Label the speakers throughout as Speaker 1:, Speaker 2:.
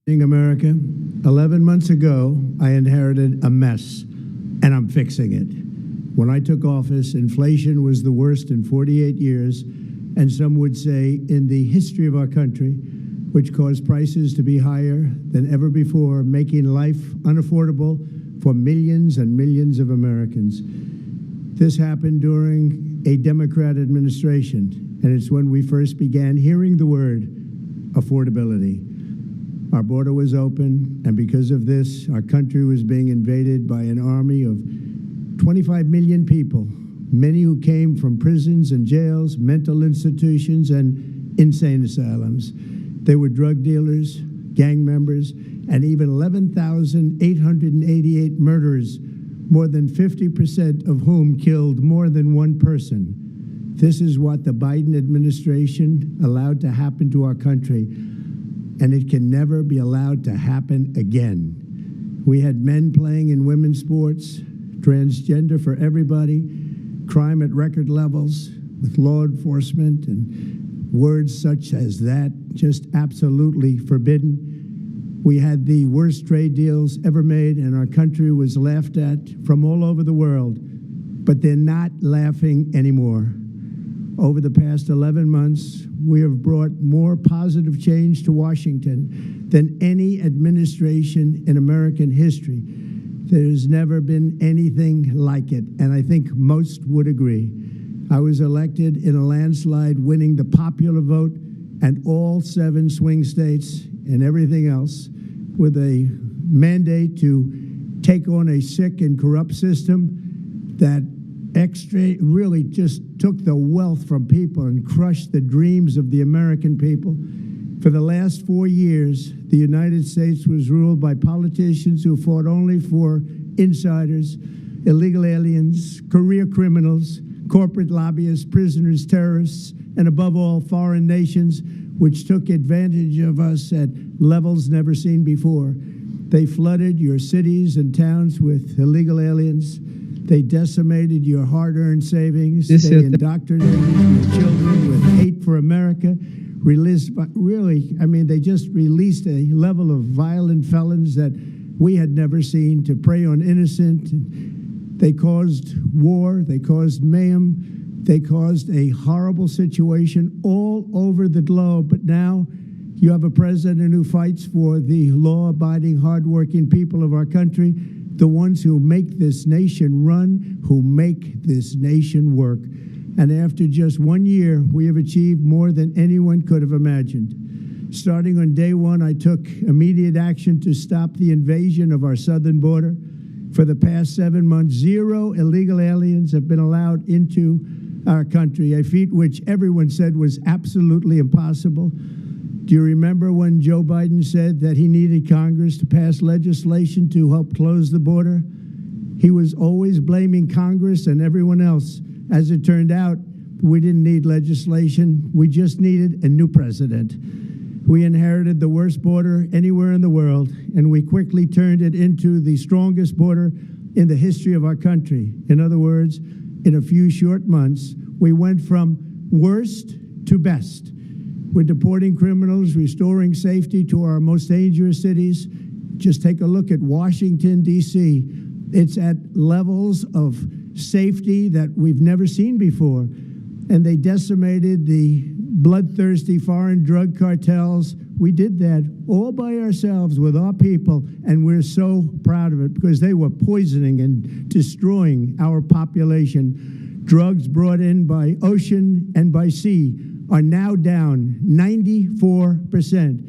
Speaker 1: In America, 11 months ago, I inherited a mess, and I'm fixing it. When I took office, inflation was the worst in 48 years, and some would say in the history of our country, which caused prices to be higher than ever before, making life unaffordable for millions and millions of Americans. This happened during a Democrat administration, and it's when we first began hearing the word affordability. Our border was open, and because of this, our country was being invaded by an army of 25 million people, many who came from prisons and jails, mental institutions, and insane asylums. They were drug dealers, gang members, and even 11,888 murderers, more than 50% of whom killed more than one person. This is what the Biden administration allowed to happen to our country, and it can never be allowed to happen again. We had men playing in women's sports, transgender for everybody, crime at record levels with law enforcement, and words such as that just absolutely forbidden. We had the worst trade deals ever made, and our country was laughed at from all over the world, but they're not laughing anymore. Over the past 11 months, we have brought more positive change to Washington than any administration in American history. There's never been anything like it, and I think most would agree. I was elected in a landslide, winning the popular vote and all 7 swing states and everything else, with a mandate to take on a sick and corrupt system that really just took the wealth from people and crushed the dreams of the American people. For the last 4 years, the United States was ruled by politicians who fought only for insiders, illegal aliens, career criminals, corporate lobbyists, prisoners, terrorists, and above all, foreign nations, which took advantage of us at levels never seen before. They flooded your cities and towns with illegal aliens. They decimated your hard-earned savings. They indoctrinated your children with hate for America. They just released a level of violent felons that we had never seen to prey on innocent. They caused war. They caused mayhem. They caused a horrible situation all over the globe. But now you have a president who fights for the law-abiding, hard-working people of our country, the ones who make this nation run, who make this nation work. And after just 1 year, we have achieved more than anyone could have imagined. Starting on day one, I took immediate action to stop the invasion of our southern border. For the past 7 months, 0 illegal aliens have been allowed into our country, a feat which everyone said was absolutely impossible. Do you remember when Joe Biden said that he needed Congress to pass legislation to help close the border? He was always blaming Congress and everyone else. As it turned out, we didn't need legislation. We just needed a new president. We inherited the worst border anywhere in the world, and we quickly turned it into the strongest border in the history of our country. In other words, in a few short months, we went from worst to best. We're deporting criminals, restoring safety to our most dangerous cities. Just take a look at Washington, D.C. It's at levels of safety that we've never seen before. And they decimated the bloodthirsty foreign drug cartels. We did that all by ourselves with our people, and we're so proud of it because they were poisoning and destroying our population. Drugs brought in by ocean and by sea are now down 94%.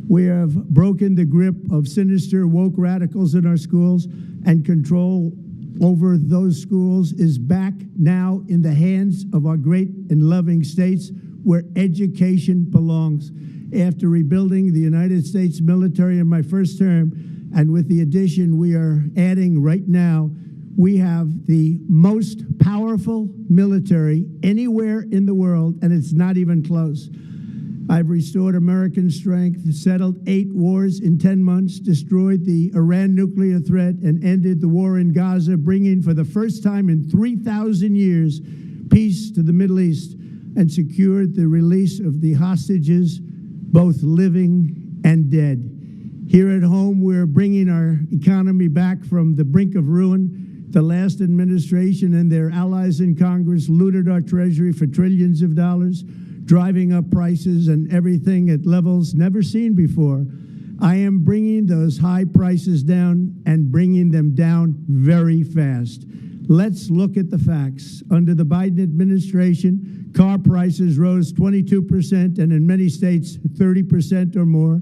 Speaker 1: We have broken the grip of sinister woke radicals in our schools, and control over those schools is back now in the hands of our great and loving states where education belongs. After rebuilding the United States military in my first term, and with the addition we are adding right now, we have the most powerful military anywhere in the world, and it's not even close. I've restored American strength, settled 8 wars in 10 months, destroyed the Iran nuclear threat, and ended the war in Gaza, bringing for the first time in 3,000 years peace to the Middle East, and secured the release of the hostages, both living and dead. Here at home, we're bringing our economy back from the brink of ruin. The last administration and their allies in Congress looted our treasury for trillions of dollars, driving up prices and everything at levels never seen before. I am bringing those high prices down and bringing them down very fast. Let's look at the facts. Under the Biden administration, car prices rose 22% and in many states 30% or more.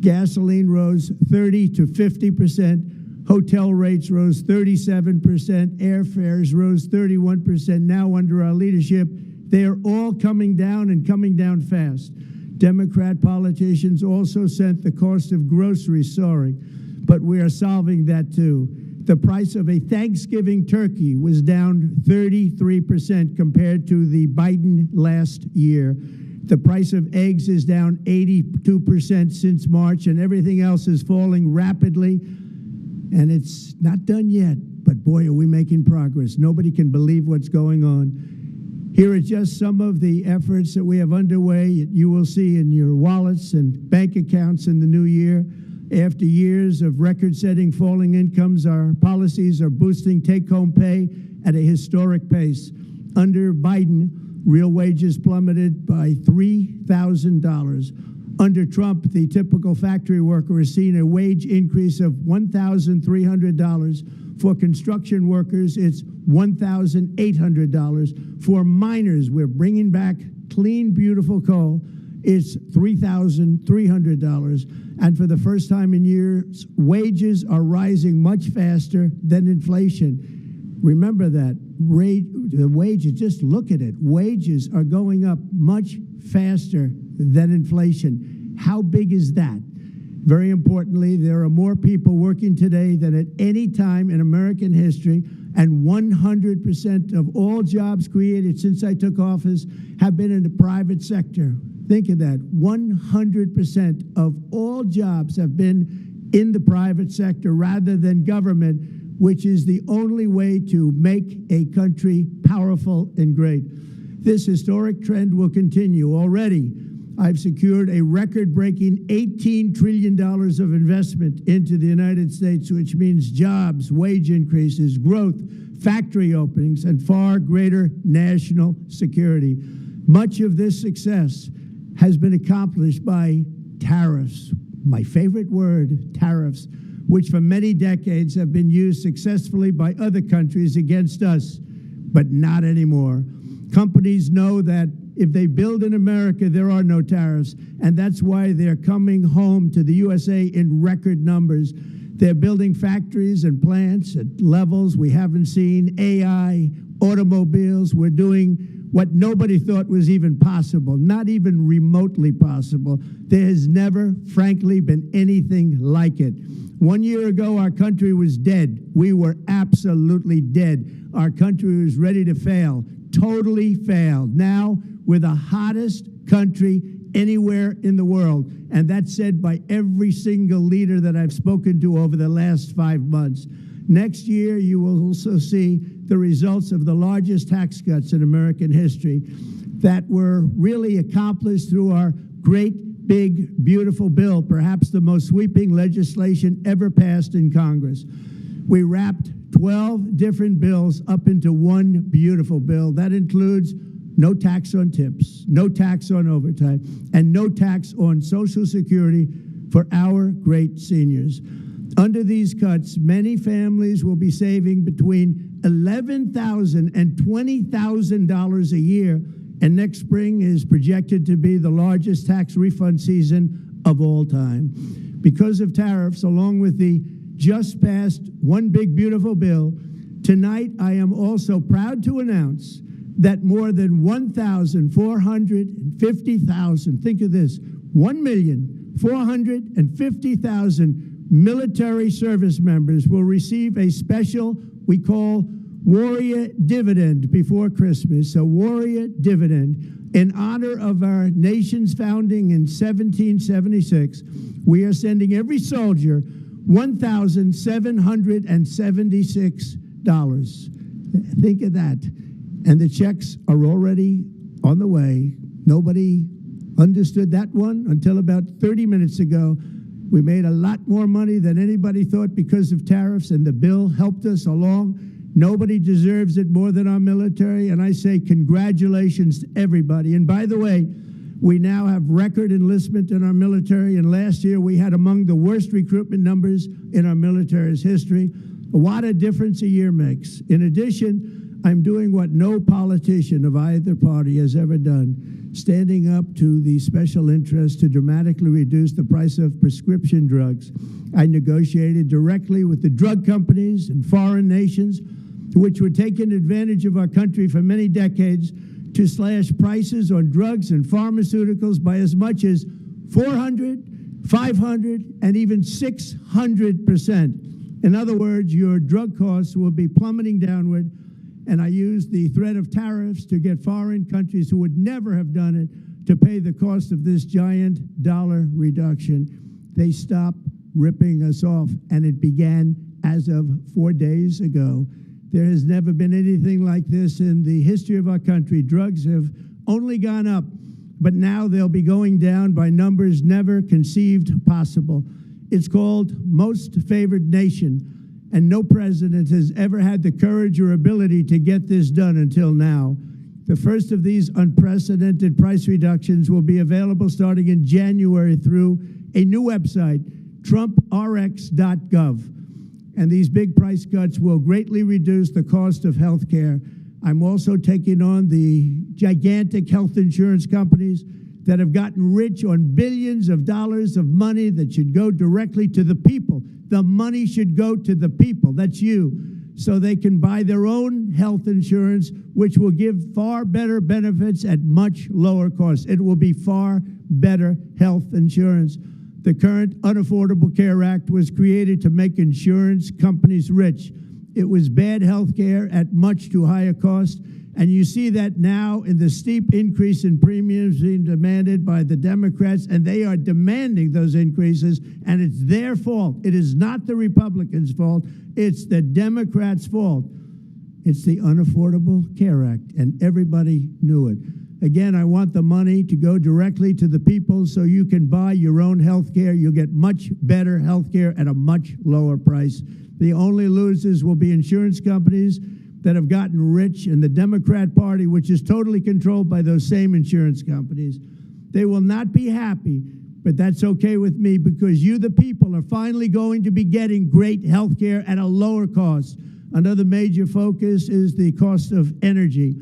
Speaker 1: Gasoline rose 30 to 50%. Hotel rates rose 37%. Airfares rose 31%. Now under our leadership, they are all coming down and coming down fast. Democrat politicians also sent the cost of groceries soaring, but we are solving that too. The price of a Thanksgiving turkey was down 33% compared to the Biden last year. The price of eggs is down 82% since March, and everything else is falling rapidly. And it's not done yet, but boy, are we making progress. Nobody can believe what's going on. Here are just some of the efforts that we have underway. You will see in your wallets and bank accounts in the new year. After years of record-setting falling incomes, our policies are boosting take-home pay at a historic pace. Under Biden, real wages plummeted by $3,000. Under Trump, the typical factory worker is seeing a wage increase of $1,300. For construction workers, it's $1,800. For miners, we're bringing back clean, beautiful coal. It's $3,300. And for the first time in years, wages are rising much faster than inflation. Remember that. The wages, just look at it. Wages are going up much faster than inflation. How big is that? Very importantly, there are more people working today than at any time in American history, and 100% of all jobs created since I took office have been in the private sector. Think of that. 100% of all jobs have been in the private sector rather than government, which is the only way to make a country powerful and great. This historic trend will continue. Already, I've secured a record-breaking $18 trillion of investment into the United States, which means jobs, wage increases, growth, factory openings, and far greater national security. Much of this success has been accomplished by tariffs. My favorite word, tariffs, which for many decades have been used successfully by other countries against us, but not anymore. Companies know that if they build in America, there are no tariffs, and that's why they're coming home to the USA in record numbers. They're building factories and plants at levels we haven't seen, AI, automobiles. We're doing what nobody thought was even possible, not even remotely possible. There has never, frankly, been anything like it. 1 year ago, our country was dead. We were absolutely dead. Our country was ready to fail, totally failed. Now, we're the hottest country anywhere in the world, and that's said by every single leader that I've spoken to over the last 5 months. Next year, you will also see the results of the largest tax cuts in American history that were really accomplished through our great, big, beautiful bill, perhaps the most sweeping legislation ever passed in Congress. We wrapped 12 different bills up into one beautiful bill. That includes no tax on tips, no tax on overtime, and no tax on Social Security for our great seniors. Under these cuts, many families will be saving between $11,000 and $20,000 a year, and next spring is projected to be the largest tax refund season of all time. Because of tariffs, along with the just passed One Big Beautiful Bill, tonight I am also proud to announce that more than 1,450,000, think of this, 1,450,000 military service members will receive a special, we call Warrior Dividend before Christmas, a Warrior Dividend. In honor of our nation's founding in 1776, we are sending every soldier $1,776. Think of that. And the checks are already on the way. Nobody understood that one until about 30 minutes ago. We made a lot more money than anybody thought because of tariffs, and the bill helped us along. Nobody deserves it more than our military, and I say congratulations to everybody. And by the way, we now have record enlistment in our military, and last year we had among the worst recruitment numbers in our military's history. What a difference a year makes. In addition, I'm doing what no politician of either party has ever done, standing up to the special interests to dramatically reduce the price of prescription drugs. I negotiated directly with the drug companies and foreign nations, which were taking advantage of our country for many decades, to slash prices on drugs and pharmaceuticals by as much as 400, 500, and even 600%. In other words, your drug costs will be plummeting downward, and I used the threat of tariffs to get foreign countries who would never have done it to pay the cost of this giant dollar reduction. They stopped ripping us off, and it began as of 4 days ago. There has never been anything like this in the history of our country. Drugs have only gone up, but now they'll be going down by numbers never conceived possible. It's called most favored nation, and no president has ever had the courage or ability to get this done until now. The first of these unprecedented price reductions will be available starting in January through a new website, trumprx.gov. And these big price cuts will greatly reduce the cost of health care. I'm also taking on the gigantic health insurance companies that have gotten rich on billions of dollars of money that should go directly to the people. The money should go to the people, that's you, so they can buy their own health insurance, which will give far better benefits at much lower costs. It will be far better health insurance. The current Unaffordable Care Act was created to make insurance companies rich. It was bad health care at much too high a cost, and you see that now in the steep increase in premiums being demanded by the Democrats, and they are demanding those increases, and it's their fault. It is not the Republicans' fault. It's the Democrats' fault. It's the Unaffordable Care Act, and everybody knew it. Again, I want the money to go directly to the people so you can buy your own health care. You'll get much better health care at a much lower price. The only losers will be insurance companies that have gotten rich, and the Democrat Party, which is totally controlled by those same insurance companies. They will not be happy, but that's okay with me, because you, the people, are finally going to be getting great health care at a lower cost. Another major focus is the cost of energy.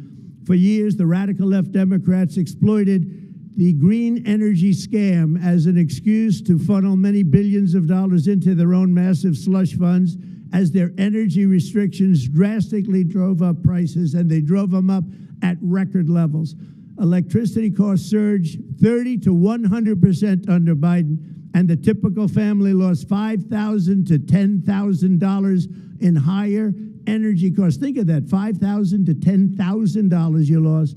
Speaker 1: For years, the radical left Democrats exploited the green energy scam as an excuse to funnel many billions of dollars into their own massive slush funds, as their energy restrictions drastically drove up prices, and they drove them up at record levels. Electricity costs surged 30 to 100% under Biden, and the typical family lost $5,000 to $10,000 in higher energy costs. Think of that, $5,000 to $10,000 you lost.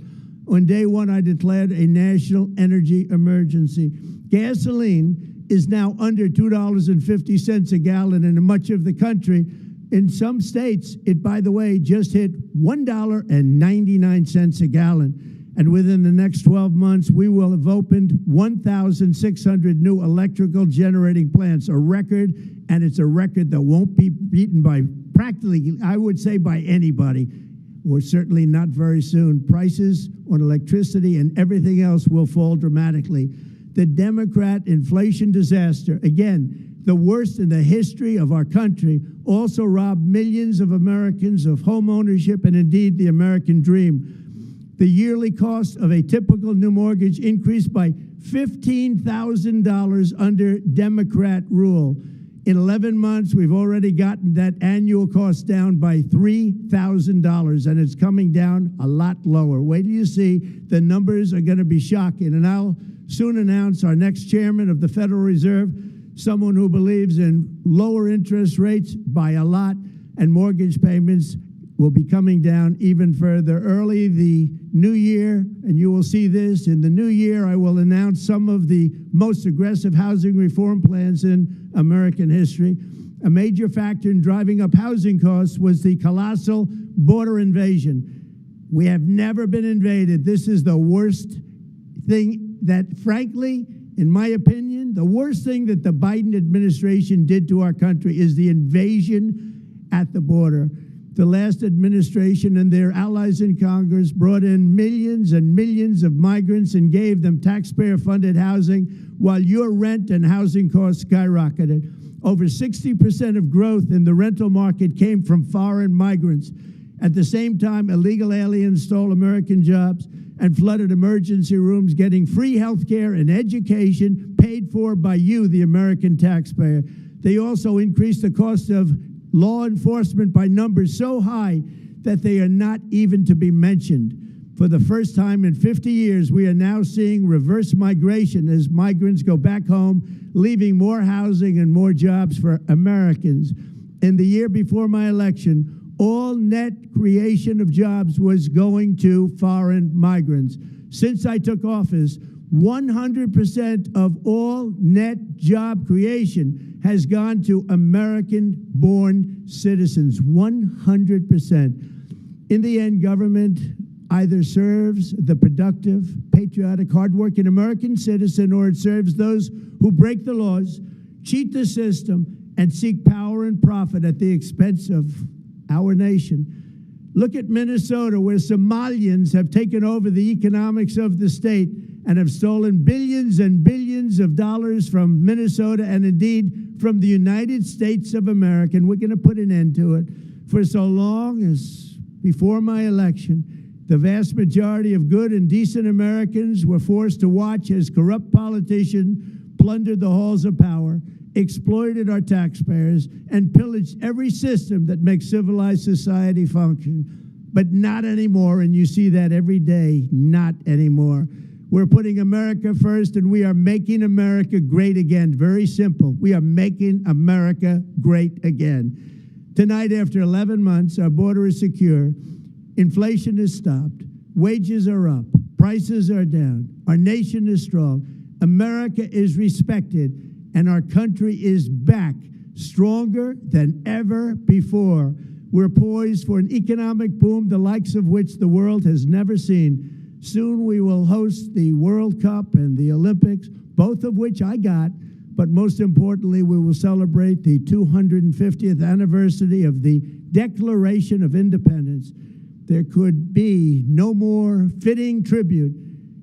Speaker 1: On day one, I declared a national energy emergency. Gasoline is now under $2.50 a gallon in much of the country. In some states, it, by the way, just hit $1.99 a gallon. And within the next 12 months, we will have opened 1,600 new electrical generating plants, a record, and it's a record that won't be beaten by practically, I would say, by anybody, or certainly not very soon. Prices on electricity and everything else will fall dramatically. The Democrat inflation disaster, again, the worst in the history of our country, also robbed millions of Americans of home ownership and indeed the American dream. The yearly cost of a typical new mortgage increased by $15,000 under Democrat rule. In 11 months, we've already gotten that annual cost down by $3,000, and it's coming down a lot lower. Wait till you see, the numbers are going to be shocking. And I'll soon announce our next chairman of the Federal Reserve, someone who believes in lower interest rates by a lot, and mortgage payments will be coming down even further. Early the new year, and you will see this, in the new year I will announce some of the most aggressive housing reform plans in American history. A major factor in driving up housing costs was the colossal border invasion. We have never been invaded. This is the worst thing that, frankly, in my opinion, the worst thing that the Biden administration did to our country is the invasion at the border. The last administration and their allies in Congress brought in millions and millions of migrants and gave them taxpayer-funded housing while your rent and housing costs skyrocketed. Over 60% of growth in the rental market came from foreign migrants. At the same time, illegal aliens stole American jobs and flooded emergency rooms, getting free health care and education paid for by you, the American taxpayer. They also increased the cost of law enforcement by numbers so high that they are not even to be mentioned. For the first time in 50 years, we are now seeing reverse migration as migrants go back home, leaving more housing and more jobs for Americans. In the year before my election, all net creation of jobs was going to foreign migrants. Since I took office, 100% of all net job creation has gone to American-born citizens, 100%. In the end, government either serves the productive, patriotic, hardworking American citizen, or it serves those who break the laws, cheat the system, and seek power and profit at the expense of our nation. Look at Minnesota, where Somalians have taken over the economics of the state and have stolen billions and billions of dollars from Minnesota and indeed from the United States of America. And we're going to put an end to it. For so long as before my election, the vast majority of good and decent Americans were forced to watch as corrupt politicians plundered the halls of power, exploited our taxpayers, and pillaged every system that makes civilized society function. But not anymore, and you see that every day, not anymore. We're putting America first, and we are making America great again. Very simple. We are making America great again. Tonight, after 11 months, our border is secure. Inflation is stopped. Wages are up. Prices are down. Our nation is strong. America is respected. And our country is back, stronger than ever before. We're poised for an economic boom, the likes of which the world has never seen. Soon we will host the World Cup and the Olympics, both of which I got. But most importantly, we will celebrate the 250th anniversary of the Declaration of Independence. There could be no more fitting tribute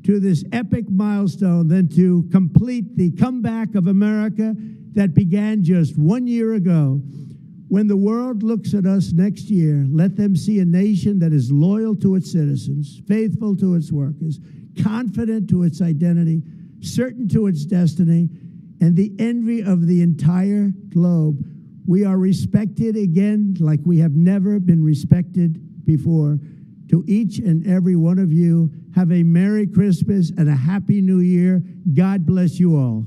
Speaker 1: to this epic milestone than to complete the comeback of America that began just 1 year ago. When the world looks at us next year, let them see a nation that is loyal to its citizens, faithful to its workers, confident to its identity, certain to its destiny, and the envy of the entire globe. We are respected again like we have never been respected before. To each and every one of you, have a Merry Christmas and a Happy New Year. God bless you all.